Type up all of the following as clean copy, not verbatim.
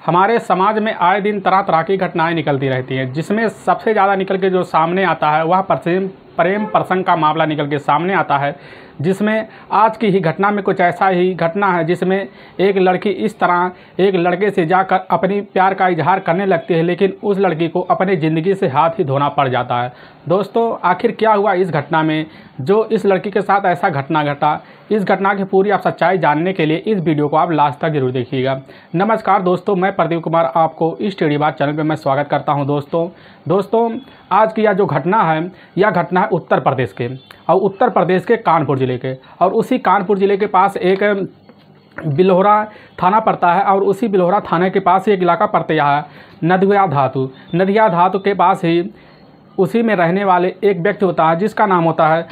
हमारे समाज में आए दिन तरह तरह की घटनाएं निकलती रहती हैं, जिसमें सबसे ज़्यादा निकल के जो सामने आता है वह प्रेम प्रसंग का मामला निकल के सामने आता है। जिसमें आज की ही घटना में कुछ ऐसा ही घटना है जिसमें एक लड़की इस तरह एक लड़के से जाकर अपनी प्यार का इजहार करने लगती है, लेकिन उस लड़की को अपनी ज़िंदगी से हाथ ही धोना पड़ जाता है। दोस्तों, आखिर क्या हुआ इस घटना में जो इस लड़की के साथ ऐसा घटना घटा? इस घटना की पूरी आप सच्चाई जानने के लिए इस वीडियो को आप लास्ट तक जरूर देखिएगा। नमस्कार दोस्तों, मैं प्रदीप कुमार आपको इस टेढ़ी बात चैनल पर मैं स्वागत करता हूं। दोस्तों आज की यह जो घटना है, यह घटना है उत्तर प्रदेश के, और उत्तर प्रदेश के कानपुर ज़िले के, और उसी कानपुर ज़िले के पास एक बिल्हौरा थाना पड़ता है, और उसी बिल्हौरा थाने के पास एक इलाका पड़ता है नदिया धातु के पास ही उसी में रहने वाले एक व्यक्ति होता है जिसका नाम होता है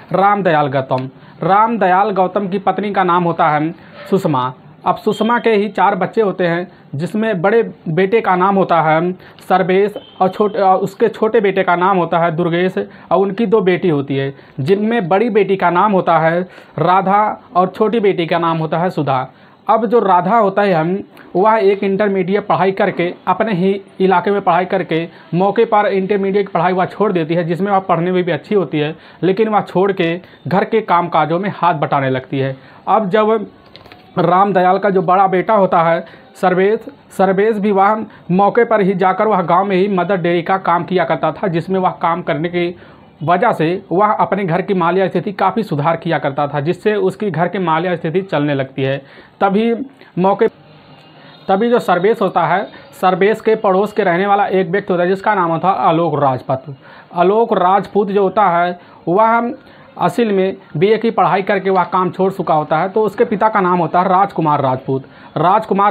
रामदयाल गौतम की पत्नी का नाम होता है सुषमा। अब सुषमा के ही 4 बच्चे होते हैं, जिसमें बड़े बेटे का नाम होता है सर्वेश और उसके छोटे बेटे का नाम होता है दुर्गेश, और उनकी 2 बेटी होती है, जिनमें बड़ी बेटी का नाम होता है राधा और छोटी बेटी का नाम होता है सुधा। अब जो राधा होता है वह एक इंटरमीडिएट पढ़ाई करके अपने ही इलाके में पढ़ाई करके मौके पर इंटरमीडिएट की पढ़ाई वह छोड़ देती है, जिसमें वह पढ़ने में भी अच्छी होती है, लेकिन वह छोड़ के घर के कामकाजों में हाथ बटाने लगती है। अब जब रामदयाल का जो बड़ा बेटा होता है सर्वेश भी वह मौके पर ही जाकर वह गांव में ही मदर डेयरी का काम किया करता था, जिसमें वह काम करने की वजह से वह अपने घर की मालिया स्थिति काफ़ी सुधार किया करता था, जिससे उसकी घर की मालिया स्थिति चलने लगती है। तभी जो सर्वेश होता है, सर्वेश के पड़ोस के रहने वाला एक व्यक्ति होता है जिसका नाम होता है आलोक राजपूत जो होता है वह असल में बीए की पढ़ाई करके वह काम छोड़ चुका होता है। तो उसके पिता का नाम होता है राजकुमार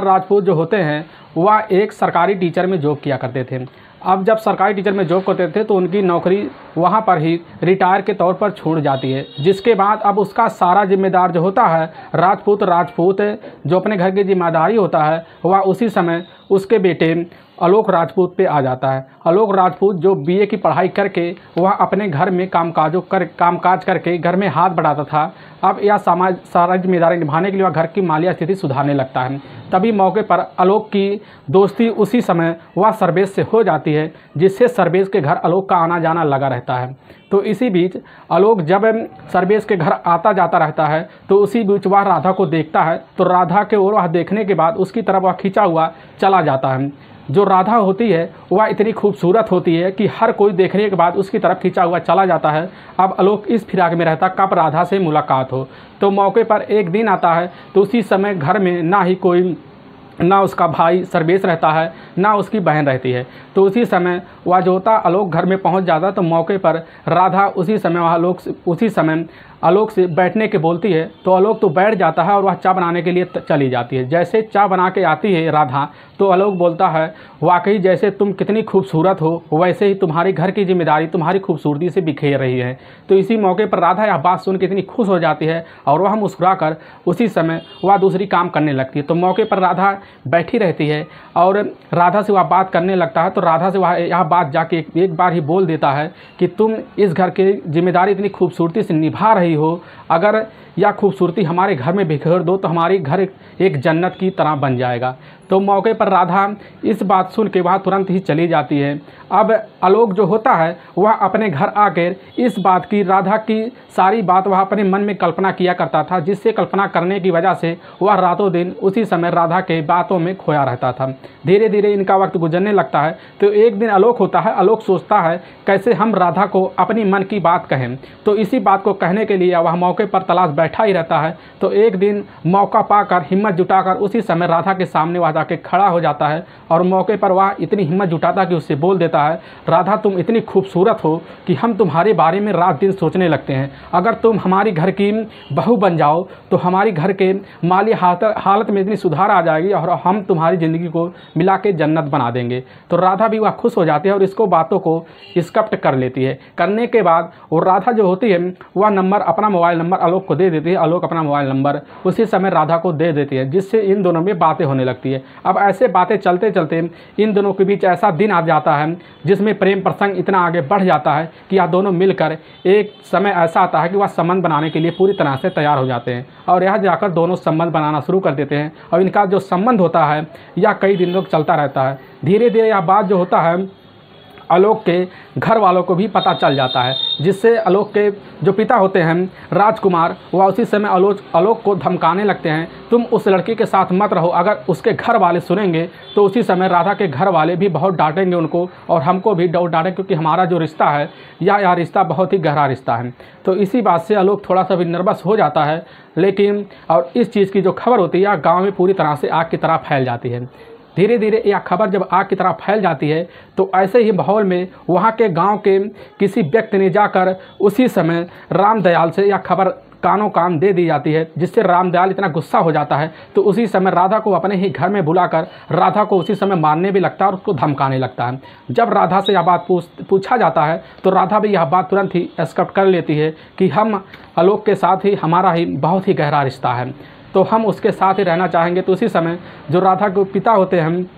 राजपूत जो होते हैं वह एक सरकारी टीचर में जॉब किया करते थे। अब जब सरकारी टीचर में जॉब करते थे तो उनकी नौकरी वहाँ पर ही रिटायर के तौर पर छूट जाती है, जिसके बाद अब उसका सारा जिम्मेदार जो होता है राजपूत जो अपने घर की जिम्मेदारी होता है वह उसी समय उसके बेटे आलोक राजपूत पे आ जाता है। आलोक राजपूत जो बीए की पढ़ाई करके वह अपने घर में कामकाज करके घर में हाथ बढ़ाता था, अब यह सारा जिम्मेदारी निभाने के लिए वह घर की मालिया स्थिति सुधारने लगता है। तभी मौके पर आलोक की दोस्ती उसी समय वह सर्वेश से हो जाती है, जिससे सर्वेश के घर आलोक का आना जाना लगा रहता है। तो इसी बीच आलोक जब सर्वेश के घर आता जाता रहता है तो उसी बीच वह राधा को देखता है, तो राधा के ओर वह देखने के बाद उसकी तरफ वह खींचा हुआ चला जाता है। जो राधा होती है वह इतनी खूबसूरत होती है कि हर कोई देखने के बाद उसकी तरफ खींचा हुआ चला जाता है। अब आलोक इस फिराक में रहता कब राधा से मुलाकात हो। तो मौके पर एक दिन आता है तो उसी समय घर में ना उसका भाई सर्वेश रहता है, ना उसकी बहन रहती है। तो उसी समय वह जो होता आलोक घर में पहुंच जाता, तो मौके पर राधा उसी समय आलोक से बैठने के बोलती है, तो आलोक तो बैठ जाता है और वह चाय बनाने के लिए चली जाती है। जैसे चाय बना के आती है राधा, तो आलोक बोलता है वाकई जैसे तुम कितनी खूबसूरत हो वैसे ही तुम्हारी घर की जिम्मेदारी तुम्हारी खूबसूरती से बिखेर रही है। तो इसी मौके पर राधा यह बात सुन के इतनी खुश हो जाती है और वह मुस्कुराकर उसी समय वह दूसरी काम करने लगती है। तो मौके पर राधा बैठी रहती है और राधा से वह बात करने लगता है। तो राधा से वह यह बात जाके एक बार ही बोल देता है कि तुम इस घर की जिम्मेदारी इतनी खूबसूरती से निभा रही हो, अगर यह खूबसूरती हमारे घर में बिखेर दो तो हमारी घर एक जन्नत की तरह बन जाएगा। तो मौके पर राधा इस बात सुन के वहाँ तुरंत ही चली जाती है। अब आलोक जो होता है वह अपने घर आकर इस बात की राधा की सारी बात वह अपने मन में कल्पना किया करता था, जिससे कल्पना करने की वजह से वह रातों दिन उसी समय राधा के बातों में खोया रहता था। धीरे धीरे इनका वक्त गुजरने लगता है। तो एक दिन आलोक होता है, आलोक सोचता है कैसे हम राधा को अपनी मन की बात कहें। तो इसी बात को कहने के लिए वह मौके पर तलाश बैठा ही रहता है। तो एक दिन मौका पाकर हिम्मत जुटाकर उसी समय राधा के सामने वह जाके खड़ा हो जाता है और मौके पर वह इतनी हिम्मत जुटाता कि उससे बोल देता है, राधा तुम इतनी खूबसूरत हो कि हम तुम्हारे बारे में रात दिन सोचने लगते हैं। अगर तुम हमारी घर की बहू बन जाओ तो हमारी घर के माली हालत में इतनी सुधार आ जाएगी और हम तुम्हारी ज़िंदगी को मिला के जन्नत बना देंगे। तो राधा भी वह खुश हो जाती है और इसको बातों को एक्सेप्ट कर लेती है। करने के बाद वो राधा जो होती है वह अपना मोबाइल नंबर आलोक को दे दे देती है आलोक अपना मोबाइल नंबर, उसी समय राधा को दे देती है, जिससे इन दोनों में बातें होने लगती है। अब ऐसे बातें चलते चलते इन दोनों के बीच ऐसा दिन आ जाता है जिसमें प्रेम प्रसंग इतना आगे बढ़ जाता है कि यह दोनों मिलकर एक समय ऐसा आता है कि वह संबंध बनाने के लिए पूरी तरह से तैयार हो जाते हैं और यहाँ जाकर दोनों संबंध बनाना शुरू कर देते हैं। और इनका जो संबंध होता है यह कई दिनों तक चलता रहता है। धीरे धीरे यह बात जो होता है आलोक के घर वालों को भी पता चल जाता है, जिससे आलोक के जो पिता होते हैं राजकुमार, वह उसी समय आलोक को धमकाने लगते हैं, तुम उस लड़की के साथ मत रहो। अगर उसके घर वाले सुनेंगे तो उसी समय राधा के घर वाले भी बहुत डांटेंगे उनको और हमको भी डांटेंगे, क्योंकि हमारा जो रिश्ता है यह रिश्ता बहुत ही गहरा रिश्ता है। तो इसी बात से आलोक थोड़ा सा भी नर्वस हो जाता है। लेकिन और इस चीज़ की जो खबर होती है गाँव में पूरी तरह से आग की तरह फैल जाती है। धीरे धीरे यह खबर जब आग की तरह फैल जाती है तो ऐसे ही माहौल में वहाँ के गांव के किसी व्यक्ति ने जाकर उसी समय रामदयाल से यह खबर कानों कान दे दी जाती है, जिससे रामदयाल इतना गुस्सा हो जाता है तो उसी समय राधा को अपने ही घर में बुलाकर राधा को उसी समय मारने भी लगता है और उसको धमकाने लगता है। जब राधा से यह बात पूछा जाता है तो राधा भी यह बात तुरंत ही एक्सेप्ट कर लेती है कि हम आलोक के साथ ही हमारा ही बहुत ही गहरा रिश्ता है, तो हम उसके साथ ही रहना चाहेंगे। तो उसी समय जो राधा के पिता होते हैं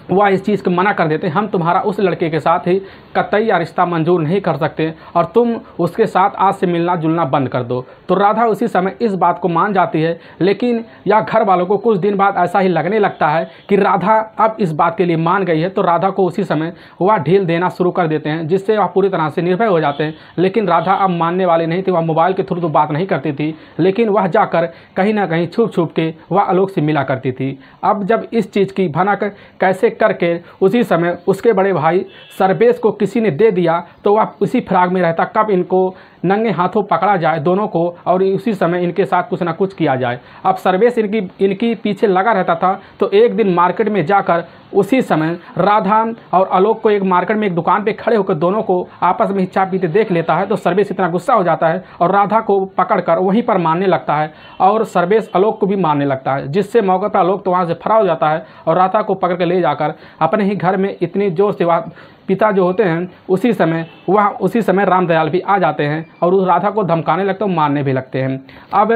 वह इस चीज़ को मना कर देते हैं, हम तुम्हारा उस लड़के के साथ ही कतई या रिश्ता मंजूर नहीं कर सकते और तुम उसके साथ आज से मिलना जुलना बंद कर दो। तो राधा उसी समय इस बात को मान जाती है। लेकिन यह घर वालों को कुछ दिन बाद ऐसा ही लगने लगता है कि राधा अब इस बात के लिए मान गई है, तो राधा को उसी समय वह ढील देना शुरू कर देते हैं, जिससे वह पूरी तरह से निर्भय हो जाते हैं। लेकिन राधा अब मानने वाली नहीं थी, वह मोबाइल के थ्रू तो बात नहीं करती थी, लेकिन वह जाकर कहीं ना कहीं छुप छुप के वह आलोक से मिला करती थी। अब जब इस चीज़ की भनक कैसे करके उसी समय उसके बड़े भाई सर्वेश को किसी ने दे दिया तो वह उसी फिराक में रहता कब इनको नंगे हाथों पकड़ा जाए दोनों को और उसी समय इनके साथ कुछ ना कुछ किया जाए। अब सर्वेश इनकी पीछे लगा रहता था। तो एक दिन मार्केट में जाकर उसी समय राधा और आलोक को एक मार्केट में एक दुकान पे खड़े होकर दोनों को आपस में चाय पीते देख लेता है। तो सर्वेश इतना गुस्सा हो जाता है और राधा को पकड़कर वहीं पर मारने लगता है और सर्वेश आलोक को भी मारने लगता है, जिससे मौके पर आलोक तो वहाँ से फरार हो जाता है और राधा को पकड़ कर ले जाकर अपने ही घर में इतनी जोर से वह पिता जो होते हैं उसी समय रामदयाल भी आ जाते हैं और उस राधा को धमकाने लगते हैं, मारने भी लगते हैं। अब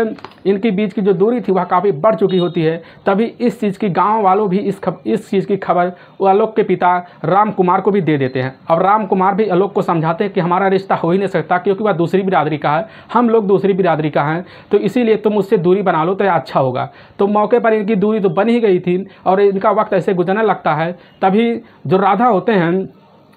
इनके बीच की जो दूरी थी वह काफ़ी बढ़ चुकी होती है। तभी इस चीज़ की गांव वालों भी इस चीज़ की खबर आलोक के पिता राम कुमार को भी दे देते हैं। अब राम कुमार भी आलोक को समझाते हैं कि हमारा रिश्ता हो ही नहीं सकता, क्योंकि वह दूसरी बिरादरी का है, हम लोग दूसरी बिरादरी का हैं, तो इसीलिए तुम उससे दूरी बना लो तो अच्छा होगा। तो मौके पर इनकी दूरी तो बन ही गई थी और इनका वक्त ऐसे गुजरने लगता है। तभी जो राधा होते हैं,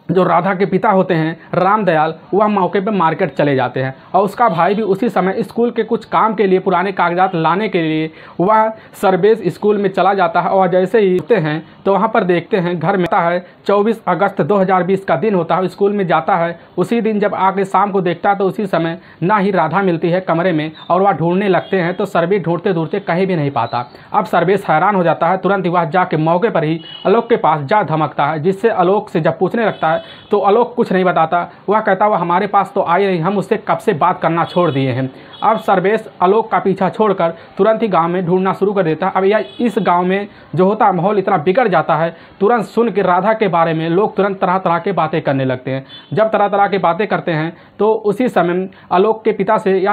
जो राधा के पिता होते हैं रामदयाल, वह मौके पर मार्केट चले जाते हैं और उसका भाई भी उसी समय स्कूल के कुछ काम के लिए पुराने कागजात लाने के लिए वह सर्वेश स्कूल में चला जाता है। और जैसे ही होते हैं तो वहाँ पर देखते हैं घर में आता है 24 अगस्त 2020 का दिन होता है, स्कूल में जाता है। उसी दिन जब आके शाम को देखता है तो उसी समय ना ही राधा मिलती है कमरे में और वह ढूंढने लगते हैं। तो सर्वेश ढूंढते ढूंढते कहीं भी नहीं पाता। अब सर्वेश हैरान हो जाता है, तुरंत ही वह जाके मौके पर ही आलोक के पास जा धमकता है, जिससे आलोक से जब पूछने लगता है तो आलोक कुछ नहीं बताता। वह कहता वह हमारे पास तो आई नहीं, हम उससे कब से बात करना छोड़ दिए हैं। अब सर्वेश आलोक का पीछा छोड़कर तुरंत ही गांव में ढूंढना शुरू कर देता है। अब यह इस गांव में जो होता है माहौल इतना बिगड़ जाता है, तुरंत सुन के राधा के बारे में लोग तुरंत तरह तरह के बातें करने लगते हैं। जब तरह तरह की बातें करते हैं तो उसी समय आलोक के पिता से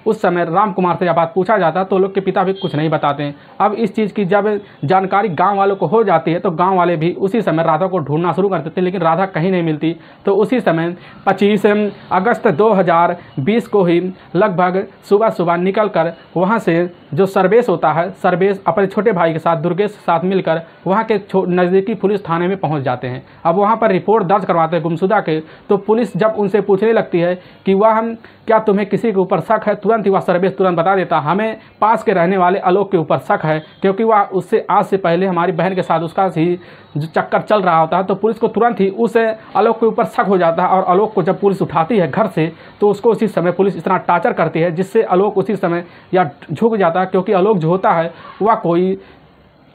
उस समय राम कुमार से यह बात पूछा जाता है तो आलोक के पिता भी कुछ नहीं बताते हैं। अब इस चीज़ की जब जानकारी गाँव वालों को हो जाती है तो गाँव वाले भी उसी समय राधा को ढूंढना शुरू कर देते हैं, लेकिन राधा कहीं नहीं मिलती। तो उसी समय 25 अगस्त 2020 को ही लगभग सुबह निकल कर वहाँ से जो सर्वेश होता है, सर्वेश अपने छोटे भाई के साथ दुर्गेश के साथ मिलकर वहाँ के नज़दीकी पुलिस थाने में पहुँच जाते हैं। अब वहाँ पर रिपोर्ट दर्ज करवाते हैं गुमशुदा के। तो पुलिस जब उनसे पूछने लगती है कि क्या तुम्हें किसी के ऊपर शक है, तुरंत ही वह सर्वेश तुरंत बता देता हमें पास के रहने वाले आलोक के ऊपर शक है, क्योंकि वह उससे आज से पहले हमारी बहन के साथ उसका ही जो चक्कर चल रहा होता है। तो पुलिस को तुरंत ही उस आलोक के ऊपर शक हो जाता है और आलोक को जब पुलिस उठाती है घर से तो उसको उसी समय पुलिस इतना टार्चर करती है जिससे आलोक उसी समय या झुक जाता है, क्योंकि आलोक जो होता है वह कोई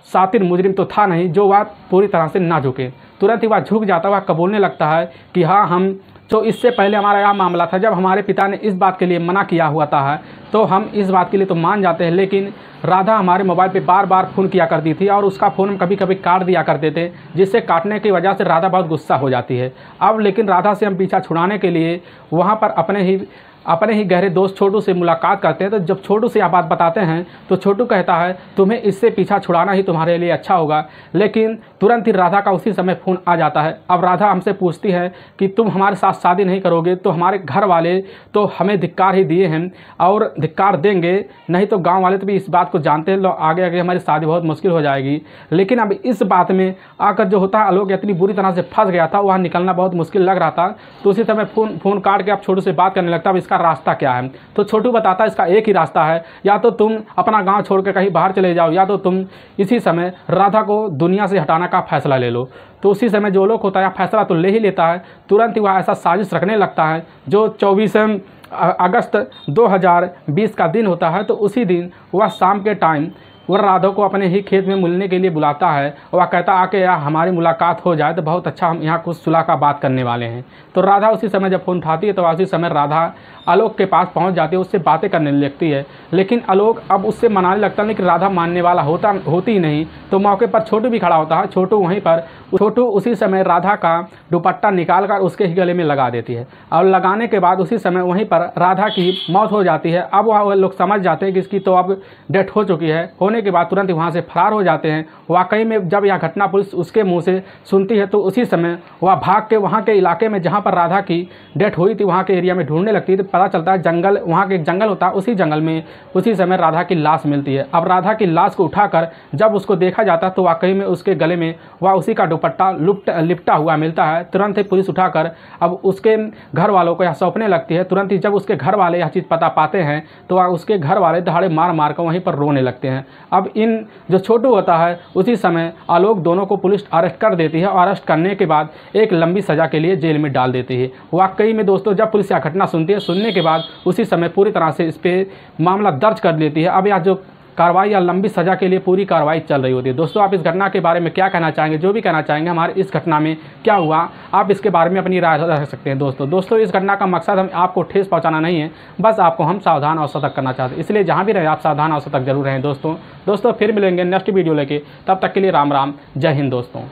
सातिर मुजरिम तो था नहीं जो वह पूरी तरह से ना झुके। तुरंत ही वह झुक जाता है, वह कबूलने लगता है कि हाँ हम तो इससे पहले हमारा यह मामला था, जब हमारे पिता ने इस बात के लिए मना किया हुआ था तो हम इस बात के लिए तो मान जाते हैं, लेकिन राधा हमारे मोबाइल पे बार बार फ़ोन किया करती थी और उसका फ़ोन हम कभी कभी काट दिया करते थे, जिससे काटने की वजह से राधा बहुत गुस्सा हो जाती है। अब लेकिन राधा से हम पीछा छुड़ाने के लिए वहाँ पर अपने ही अपने ही गहरे दोस्त छोटू से मुलाकात करते हैं। तो जब छोटू से यह बात बताते हैं तो छोटू कहता है तुम्हें इससे पीछा छुड़ाना ही तुम्हारे लिए अच्छा होगा। लेकिन तुरंत ही राधा का उसी समय फ़ोन आ जाता है। अब राधा हमसे पूछती है कि तुम हमारे साथ शादी नहीं करोगे तो हमारे घर वाले तो हमें धिक्कार ही दिए हैं और धिक्कार देंगे, नहीं तो गाँव वाले तो भी इस बात को जानते हैं, लोग आगे आगे हमारी शादी बहुत मुश्किल हो जाएगी। लेकिन अब इस बात में आकर जो होता है आलोक इतनी बुरी तरह से फंस गया था, वहाँ निकलना बहुत मुश्किल लग रहा था। तो उसी समय फ़ोन काट के अब छोटू से बात करने लगता है। अब इसका रास्ता क्या है? तो छोटू बताता है इसका एक ही रास्ता है, या तो तुम अपना गांव छोड़ के कहीं बाहर चले जाओ, या तो तुम इसी समय राधा को दुनिया से हटाने का फैसला ले लो। तो उसी समय जो लोग होता है फैसला तो ले ही लेता है। तुरंत ही वह ऐसा साजिश रखने लगता है। जो 24 अगस्त 2020 का दिन होता है, तो उसी दिन वह शाम के टाइम वह राधा को अपने ही खेत में मिलने के लिए बुलाता है। वह कहता आके यार हमारी मुलाकात हो जाए तो बहुत अच्छा, हम यहाँ कुछ सुलह का बात करने वाले हैं। तो राधा उसी समय जब फ़ोन उठाती है तो उसी समय राधा आलोक के पास पहुँच जाती है, उससे बातें करने लगती है। लेकिन आलोक अब उससे मनाने लगता है, लेकिन राधा मानने वाला होती ही नहीं। तो मौके पर छोटू भी खड़ा होता है। छोटू उसी समय राधा का दुपट्टा निकाल कर उसके ही गले में लगा देती है और लगाने के बाद उसी समय वहीं पर राधा की मौत हो जाती है। अब वह लोग समझ जाते हैं कि इसकी तो अब डेथ हो चुकी है। होने के बाद तुरंत ही वहाँ से फरार हो जाते हैं। वाकई में जब यह घटना पुलिस उसके मुंह से सुनती है तो उसी समय वह भाग के वहाँ के इलाके में जहाँ पर राधा की डेथ हुई थी वहाँ के एरिया में ढूंढने लगती है। तो पता चलता है जंगल, वहाँ के जंगल होता है, उसी जंगल में उसी समय राधा की लाश मिलती है। अब राधा की लाश को उठाकर जब उसको देखा जाता है तो वाकई में उसके गले में वह उसी का दुपट्टा लिपटा हुआ मिलता है। तुरंत ही पुलिस उठाकर अब उसके घर वालों को यह सौंपने लगती है। तुरंत ही जब उसके घर वाले यह चीज़ पता पाते हैं तो वह उसके घर वाले दहाड़े मार मार कर वहीं पर रोने लगते हैं। अब इन जो छोटू होता है उसी समय आलोक दोनों को पुलिस अरेस्ट कर देती है और अरेस्ट करने के बाद एक लंबी सज़ा के लिए जेल में डाल देती है। वाकई में दोस्तों जब पुलिस यह घटना सुनती है, सुनने के बाद उसी समय पूरी तरह से इस पर मामला दर्ज कर लेती है। अब यह जो कार्रवाई या लंबी सज़ा के लिए पूरी कार्रवाई चल रही होती है। दोस्तों आप इस घटना के बारे में क्या कहना चाहेंगे? जो भी कहना चाहेंगे हमारे इस घटना में क्या हुआ, आप इसके बारे में अपनी राय रख सकते हैं। दोस्तों इस घटना का मकसद हम आपको ठेस पहुंचाना नहीं है, बस आपको हम सावधान और सतर्क करना चाहते हैं। इसलिए जहां भी रहे आप सावधान और सतर्क जरूर रहें। दोस्तों फिर मिलेंगे नेक्स्ट वीडियो लेके, तब तक के लिए राम राम, जय हिंद दोस्तों।